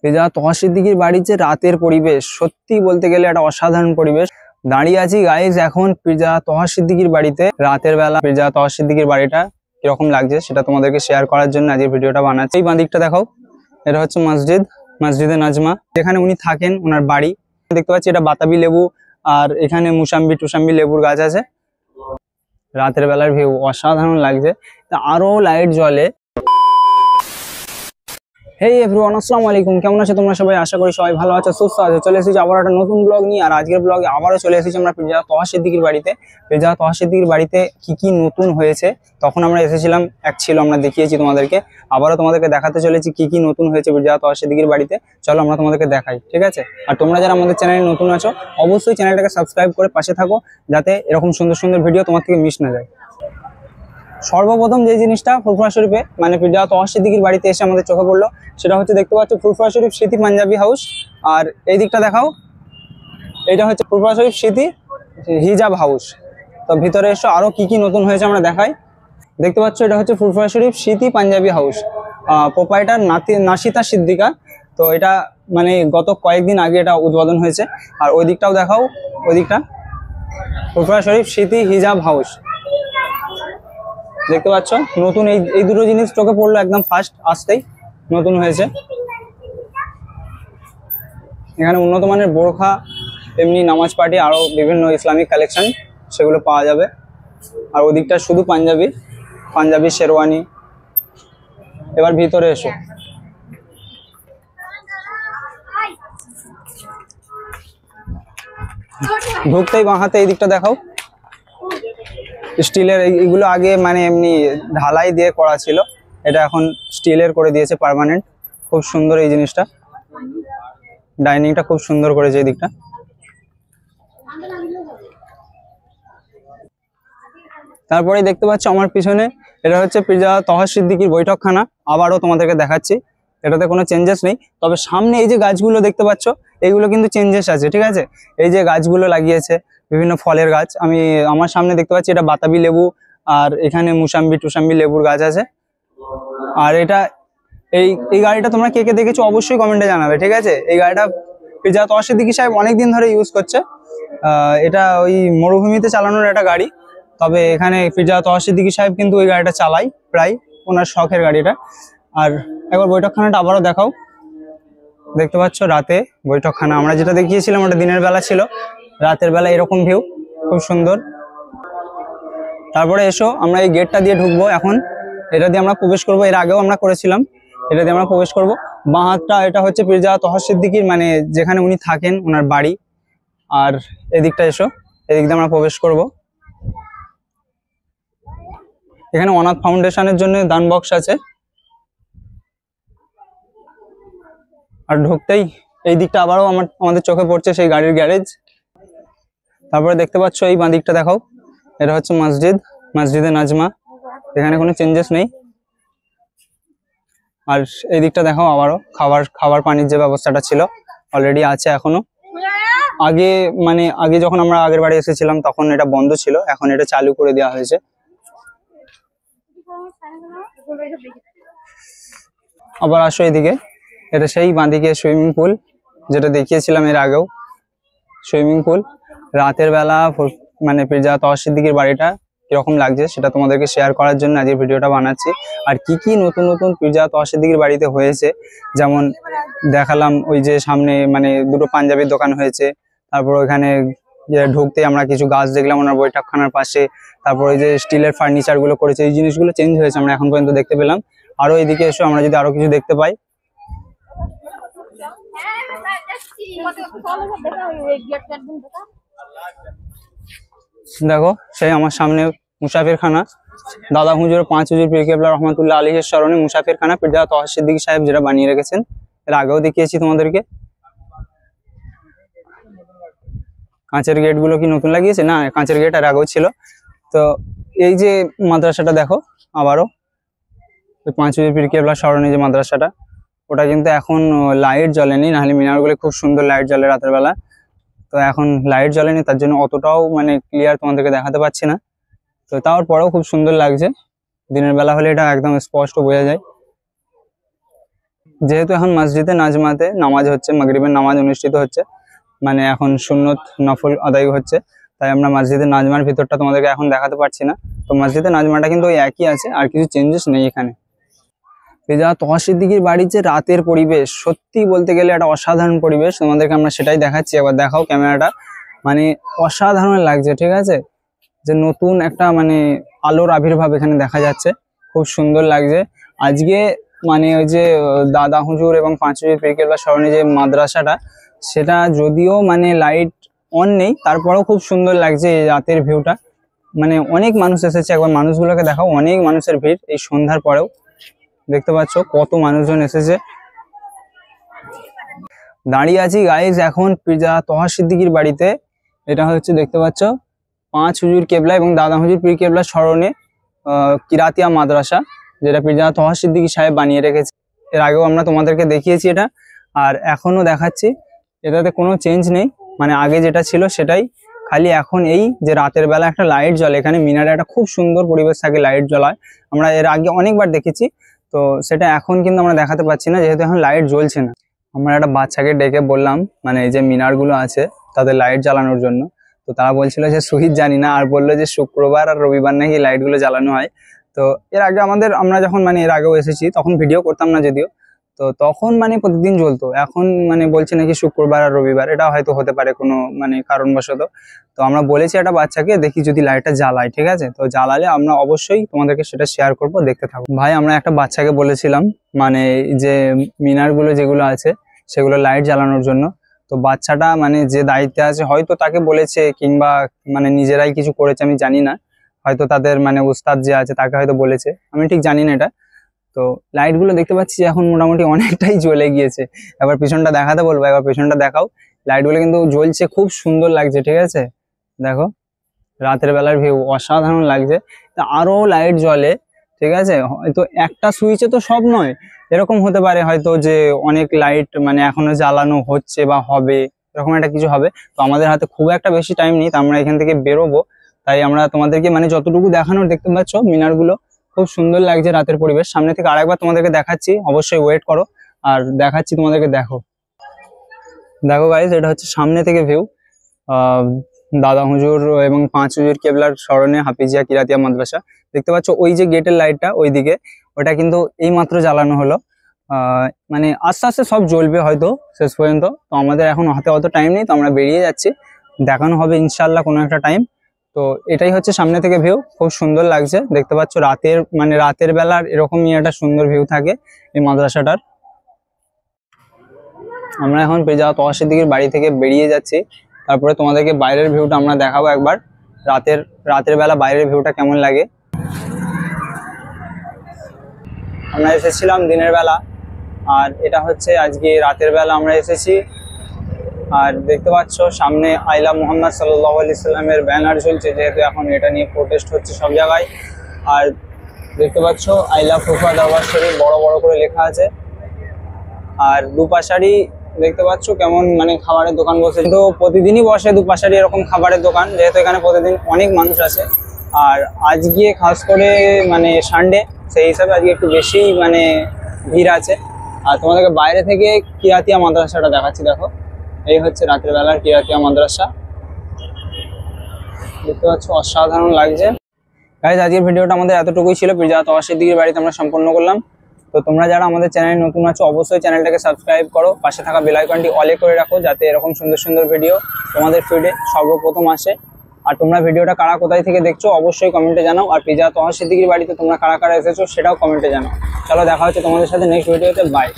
Pizza Toha সিদ্দিকীর বাড়ির যে রাতের পরিবেশ, সত্যি বলতে গেলে একটা অসাধারণ পরিবেশ। দাঁড়িয়ে আছি গাইজ এখন পিরজা তোহা সিদ্দিকীর বাড়িতে। রাতের বেলা পিরজা তোহা সিদ্দিকীর বাড়িটা কিরকম লাগছে সেটা তোমাদেরকে শেয়ার করার জন্য আজকে ভিডিওটা বানাচ্ছি। এই বাঁদিকটা দেখাও, এটা হচ্ছে মসজিদে নাজমা, যেখানে উনি থাকেন, ওনার বাড়ি। দেখতে পাচ্ছি এটা বাতাবি লেবু আর এখানে মুসাম্বি লেবুর গাছ আছে। রাতের বেলার ভিউ অসাধারণ লাগছে, আরো লাইট জ্বলে। হেই এভরিওয়ান, আসসালামু আলাইকুম। কেমন আছো তোমরা সবাই? আশা করি সবাই ভালো আছো, সুস্থ আছো। চলে এসেছি আবার একটা নতুন ব্লগ নিয়ে। আর আজকের ব্লগে আবারও চলে এসেছি আমরা পিরজা তোহা সিদ্দিকীর বাড়িতে। পিরজা তোহা সিদ্দিকীর বাড়িতে কি নতুন হয়েছে, তখন আমরা এসেছিলাম, এক ছিল, আমরা দেখিয়েছি তোমাদেরকে। আবারও তোমাদেরকে দেখাতে চলেছি কি নতুন হয়েছে পিরজা তোহা সিদ্দিকীর বাড়িতে। চলো আমরা তোমাদেরকে দেখাই, ঠিক আছে? আর তোমরা যারা আমাদের চ্যানেলে নতুন আছো, অবশ্যই চ্যানেলটাকে সাবস্ক্রাইব করে পাশে থাকো, যাতে এরকম সুন্দর সুন্দর ভিডিও তোমার থেকে মিস না যায়। সর্বপ্রথম যে জিনিসটা ফুরফুরা শরীফে মানে পিরজা তোহা সিদ্দিকীর বাড়িতে এসে আমাদের চোখে পড়লো, সেটা হচ্ছে দেখতে পাচ্ছ ফুরফুরা শরীফ স্মৃতি পাঞ্জাবি হাউস। আর এই দিকটা দেখাও, এটা হচ্ছে ফুরফুরা শরীফ স্মৃতি হিজাব হাউস। তো ভিতরে এসে আরো কি নতুন হয়েছে আমরা দেখাই। দেখতে পাচ্ছ এটা হচ্ছে ফুরফুরা শরীফ স্মৃতি পাঞ্জাবি হাউস, প্রোপাইটার নাশিতা সিদ্দিকা। তো এটা মানে গত কয়েকদিন আগে এটা উদ্বোধন হয়েছে। আর ওই দিকটাও দেখাও, ওই দিকটা ফুরফুরা শরীফ স্মৃতি হিজাব হাউস। দেখতে পাচ্ছ নতুন এই দুটো জিনিস চোখে পড়লো একদম ফার্স্ট আসতেই, নতুন হয়েছে। এখানে উন্নত মানের বোরখা, এমনি নামাজ পার্টি, আরো বিভিন্ন ইসলামিক কালেকশন সেগুলো পাওয়া যাবে। আর ওদিকটা শুধু পাঞ্জাবি শেরওয়ানি। এবার ভিতরে এসো, ঢুকতেই বাঁ হাতে এই দিকটা দেখাও। স্টিলের এইগুলো আগে মানে এমনি ঢালাই দিয়ে করা ছিল, এটা এখন স্টিলের করে দিয়েছে পার্মানেন্ট। খুব সুন্দর এই জিনিসটা, ডাইনিংটা খুব সুন্দর করেছে এই দিকটা। তারপরে দেখতে পাচ্ছ আমার পিছনে, এটা হচ্ছে পিরজা তোহা সিদ্দিকীর বৈঠকখানা। আবারও তোমাদেরকে দেখাচ্ছি, এটাতে কোনো চেঞ্জেস নেই, তবে সামনে এই যে গাছগুলো দেখতে পাচ্ছ এইগুলো কিন্তু চেঞ্জেস আছে, ঠিক আছে? এই যে গাছগুলো লাগিয়েছে বিভিন্ন ফলের গাছ, আমার সামনে দেখতে পাচ্ছি এটা বাতাবি লেবু আর এখানে মুসাম্বি লেবুর গাছ আছে। আর এটা এই গাড়িটা তোমরা কে দেখেছো অবশ্যই কমেন্টে জানাবে, ঠিক আছে? এই গাড়িটা পিরজা তোহা সিদ্দিকী সাহেব অনেকদিন ধরে ইউজ করছে। এটা ওই মরুভূমিতে চালানোর একটা গাড়ি, তবে এখানে পিরজা তোহা সিদ্দিকী সাহেব কিন্তু ওই গাড়িটা চালায় প্রায়, ওনার শখের গাড়িটা। আর একবার বৈঠকখানাটা আবারও দেখাও। দেখতে পাচ্ছ রাতে বৈঠকখানা, আমরা যেটা দেখিয়েছিলাম ওটা দিনের বেলা ছিল, রাতের বেলা এরকম ভিউ খুব সুন্দর। তারপরে এসো, আমরা এই গেটটা দিয়ে ঢুকবো এখন, এটা দিয়ে আমরা প্রবেশ করবো। এর আগেও আমরা করেছিলাম, এটা দিয়ে আমরা প্রবেশ করবো। বাঁ হাতটা এটা হচ্ছে পিরজা তোহা সিদ্দিকীর মানে যেখানে উনি থাকেন, ওনার বাড়ি। আর এদিকটা এসো, এদিক দিয়ে আমরা প্রবেশ করব। এখানে অনাথ ফাউন্ডেশনের জন্য দান বক্স আছে। আর ঢুকতেই এই দিকটা আবারও আমাদের চোখে পড়ছে সেই গাড়ির গ্যারেজ। তারপরে দেখতে পাচ্ছ এই বাঁ দিকটা দেখাও, এটা হচ্ছে মসজিদে নাজমা, এখানে কোনো চেঞ্জেস নেই। আর এই দিকটা দেখাও আবারও খাবার পানির যে ব্যবস্থাটা ছিল অলরেডি আছে এখনো। আগে যখন আমরা আগের বাড়ি এসেছিলাম তখন এটা বন্ধ ছিল, এখন এটা চালু করে দেওয়া হয়েছে। আবার আসো এদিকে, এটা সেই বাঁদিকে সুইমিং পুল যেটা দেখিয়েছিলাম এর আগেও, সুইমিং পুল। রাতের বেলা মানে পিরজা তোহা সিদ্দিকীর বাড়িটা কিরকম লাগছে সেটা তোমাদেরকে শেয়ার করার জন্য আজকে ভিডিওটা বানাচ্ছি। আর কি নতুন পিরজা তোহা সিদ্দিকীর বাড়িতে হয়েছে, যেমন দেখালাম ওই যে সামনে মানে দুটো পাঞ্জাবির দোকান হয়েছে। তারপর ওইখানে ঢুকতে আমরা কিছু গাছ দেখলাম ওনার বৈঠকখানার পাশে। তারপর ওই যে স্টিলের ফার্নিচার গুলো করেছে, এই জিনিসগুলো চেঞ্জ হয়েছে আমরা এখন পর্যন্ত দেখতে পেলাম। আরো এদিকে এসো, আমরা যদি আরো কিছু দেখতে পাই। দেখো সেই আমার সামনে মুসাফিরখানা, দাদা হুজুর 5 হুজুর পীর কেবলা রহমাতুল্লাহ আলাইহির স্মরণে মুসাফিরখানা পিরজা তোহা সিদ্দিকী সাহেব যেটা বানিয়ে রেখেছেন, এর আগেও দেখিয়েছি তোমাদেরকে। কাঁচের গেট গুলো কি নতুন লাগিয়েছে? না, কাঁচের গেট আর আগেও ছিল। তো এই যে মাদ্রাসাটা দেখো আবারও, 5 হুজুর পীর কেবলা স্মরণে যে মাদ্রাসাটা, ওটা কিন্তু এখন লাইট জ্বলেনি, নাহলে মিনারগুলো খুব সুন্দর লাইট জ্বলে রাতের বেলা। তো এখন লাইট জ্বলেনি, তার জন্য অতটাও মানে ক্লিয়ার তোমাদেরকে দেখাতে পাচ্ছি না। তো তারপরেও খুব সুন্দর লাগছে, দিনের বেলা হলে এটা একদম স্পষ্ট বোঝা যায়। যেহেতু এখন মসজিদে নাজমাতে নামাজ হচ্ছে, মাগরিবের নামাজ অনুষ্ঠিত হচ্ছে, মানে এখন সুন্নত নফল আদায় হচ্ছে, তাই আমরা মসজিদে নাজমার ভিতরটা তোমাদেরকে এখন দেখাতে পারছি না। তো মসজিদে নাজমাটা কিন্তু ওই একই আছে, আর কিছু চেঞ্জেস নেই এখানে। যা তোহা সিদ্দিকীর বাড়ির যে রাতের পরিবেশ, সত্যি বলতে গেলে একটা অসাধারণ পরিবেশ, তোমাদেরকে আমরা সেটাই দেখাচ্ছি। একবার দেখাও ক্যামেরাটা, মানে অসাধারণ লাগছে, ঠিক আছে। যে নতুন একটা মানে আলোর আবির্ভাব এখানে দেখা যাচ্ছে, খুব সুন্দর লাগছে। আজকে মানে ওই যে দাদা হুজুর এবং পাঁচ হুজুর পীর কেবলার স্মরণে যে মাদ্রাসাটা, সেটা যদিও মানে লাইট অন নেই, তারপরেও খুব সুন্দর লাগছে এই রাতের ভিউটা। মানে অনেক মানুষ এসেছে, একবার মানুষগুলোকে দেখাও, অনেক মানুষের ভিড় এই সন্ধ্যার পরেও। দেখতে পাচ্ছ কত মানুষজন এসেছে। দাঁড়িয়ে আছি গাইজ এখন পীরজাদা তোহা সিদ্দিকীর বাড়িতে। এটা হচ্ছে দেখতে পাচ্ছ পাঁচ হুজুর কেবলা এবং দাদা হুজুর পীর কেবলার স্মরণে কিরাতিয়া মাদ্রাসা, যেটা পীরজাদা তোহা সিদ্দিকী সাহেব বানিয়ে রেখেছে। এর আগেও আমরা তোমাদেরকে দেখিয়েছি এটা, আর এখনো দেখাচ্ছি। এটাতে কোনো চেঞ্জ নেই, মানে আগে যেটা ছিল সেটাই, খালি এখন এই যে রাতের বেলা একটা লাইট জ্বলে এখানে মিনারে, একটা খুব সুন্দর পরিবেশ থাকে, লাইট জ্বলায়। আমরা এর আগে অনেকবার দেখেছি, তো সেটা এখন কিন্তু আমরা দেখাতে পাচ্ছি না, যেহেতু এখন লাইট জ্বলছে না। আমরা একটা বাচ্চাকে ডেকে বললাম মানে এই যে মিনারগুলো আছে তাদের লাইট জ্বালানোর জন্য, তো তারা বলছিল যে সুইচ জানি না, আর বললো যে শুক্রবার আর রবিবার নাকি লাইটগুলো জ্বালানো হয়। তো এর আগে আমরা যখন মানে এর আগেও এসেছি তখন ভিডিও করতাম না যদিও, তো তখন মানে প্রতিদিন জ্বলতো। এখন মানে বলছে নাকি শুক্রবার আর রবিবার, এটা হয়তো হতে পারে কোনো মানে কারণবশত। তো আমরা বলেছি একটা বাচ্চাকে, দেখি যদি লাইটটা জ্বালায়, ঠিক আছে, তো জ্বালালে আমরা অবশ্যই তোমাদেরকে সেটা শেয়ার করব, দেখতে থাকো। ভাই আমরা একটা বাচ্চাকে বলেছিলাম মানে যে মিনারগুলো যেগুলো আছে সেগুলো লাইট জ্বালানোর জন্য, তো বাচ্চাটা মানে যে দায়িত্বে আছে হয়তো তাকে বলেছে, কিংবা মানে নিজেরাই কিছু করেছে আমি জানি না, হয়তো তাদের মানে উস্তাদ যে আছে তাকে হয়তো বলেছে, আমি ঠিক জানি না এটা। তো লাইট গুলো দেখতে পাচ্ছি এখন মোটামুটি অনেকটাই জ্বলে গিয়েছে। এবার পিছনটা দেখাতে বলবো, এবার পিছনটা দেখাও। লাইট গুলো কিন্তু জ্বলছে, খুব সুন্দর লাগছে, ঠিক আছে। দেখো রাতের বেলার ভিউ অসাধারণ লাগছে। তা আরো লাইট জ্বলে, ঠিক আছে, হয়তো একটা সুইচে তো সব নয়, এরকম হতে পারে হয়তো যে অনেক লাইট মানে এখনো জ্বালানো হচ্ছে বা হবে, এরকম একটা কিছু হবে। তো আমাদের হাতে খুব একটা বেশি টাইম নেই, তো আমরা এখান থেকে বেরোবো, তাই আমরা তোমাদেরকে মানে যতটুকু দেখানোর, দেখতে পাচ্ছ মিনার গুলো খুব সুন্দর লাগছে, রাতের পরিবেশ। সামনে থেকে আরেকবার তোমাদেরকে দেখাচ্ছি, অবশ্যই ওয়েট করো, আর দেখাচ্ছি তোমাদেরকে। দেখো দেখো গাইস, এটা হচ্ছে সামনে থেকে ভিউ, দাদা হুজুর এবং পাঁচ হুজুর কেবলার স্মরণে হাফিজিয়া কিরাতিয়া মাদ্রাসা। দেখতে পাচ্ছ ওই যে গেটের লাইটটা ওইদিকে, ওটা কিন্তু এই মাত্র জ্বালানো হলো। মানে আস্তে আস্তে সব জ্বলবে হয়তো শেষ পর্যন্ত। তো আমাদের এখন হাতে অত টাইম নেই, তো আমরা বেরিয়ে যাচ্ছি, দেখানো হবে ইনশাল্লাহ কোনো একটা টাইম। তো এটাই হচ্ছে সামনে থেকে ভিউ, খুব সুন্দর লাগছে। দেখতে পাচ্ছ রাতের মানে রাতের বেলার এরকমই একটা সুন্দর ভিউ থাকে এই মাদ্রাসাটার। আমরা এখন পীরজাদা তোহা সিদ্দিকীর বাড়ি থেকে বেরিয়ে যাচ্ছি, তারপরে তোমাদেরকে বাইরের ভিউটা আমরা দেখাবো একবার, রাতের বেলা বাইরের ভিউটা কেমন লাগে। আমরা এসেছিলাম দিনের বেলা, আর এটা হচ্ছে আজকে রাতের বেলা আমরা এসেছি। আর দেখতে পাচ্ছ সামনে আইলা মুহাম্মদ সাল্লাল্লাহু আলাইহি সাল্লামের ব্যানার ঝুলছে, যেহেতু এখন এটা নিয়ে প্রোটেস্ট হচ্ছে সব জায়গায়। আর দেখতে পাচ্ছ আইলা ফুফা দরবার শরীফ বড় বড় করে লেখা আছে। আর দুপাশারি দেখতে পাচ্ছ কেমন মানে খাবারের দোকান বসে, কিন্তু প্রতিদিনই বসে দুপাশারি এরকম খাবারের দোকান, যেহেতু এখানে প্রতিদিন অনেক মানুষ আসে। আর আজকে খাস করে মানে সানডে, সেই হিসাবে আজকে একটু বেশি মানে ভিড় আছে। আর তোমাদেরকে বাইরে থেকে কিরাতিয়া মাদ্রাসাটা দেখাচ্ছি। দেখো এই হচ্ছে রাতের বেলার কিরাতিয়া মাদ্রাসা, দেখতে পাচ্ছ অসাধারণ লাগছে। গাইস আজকের ভিডিওটা আমাদের এতটুকুই ছিল, পীরজাদা তোহা সিদ্দিকীর বাড়িতে আমরা সম্পন্ন করলাম। তো তোমরা যারা আমাদের চ্যানেলে নতুন আছো অবশ্যই চ্যানেলটাকে সাবস্ক্রাইব করো, পাশে থাকা বেল আইকনটি অলে করে রাখো, যাতে এরকম সুন্দর সুন্দর ভিডিও তোমাদের ফিডে সর্বপ্রথম আসে। আর তোমরা ভিডিওটা কারা কোথায় থেকে দেখছো অবশ্যই কমেন্টে জানাও, আর পীরজাদা তোহা সিদ্দিকীর বাড়িতে তোমরা কারা কারা এসেছো সেটাও কমেন্টে জানাও। চলো দেখা হচ্ছে তোমাদের সাথে নেক্সট ভিডিওতে, বাই।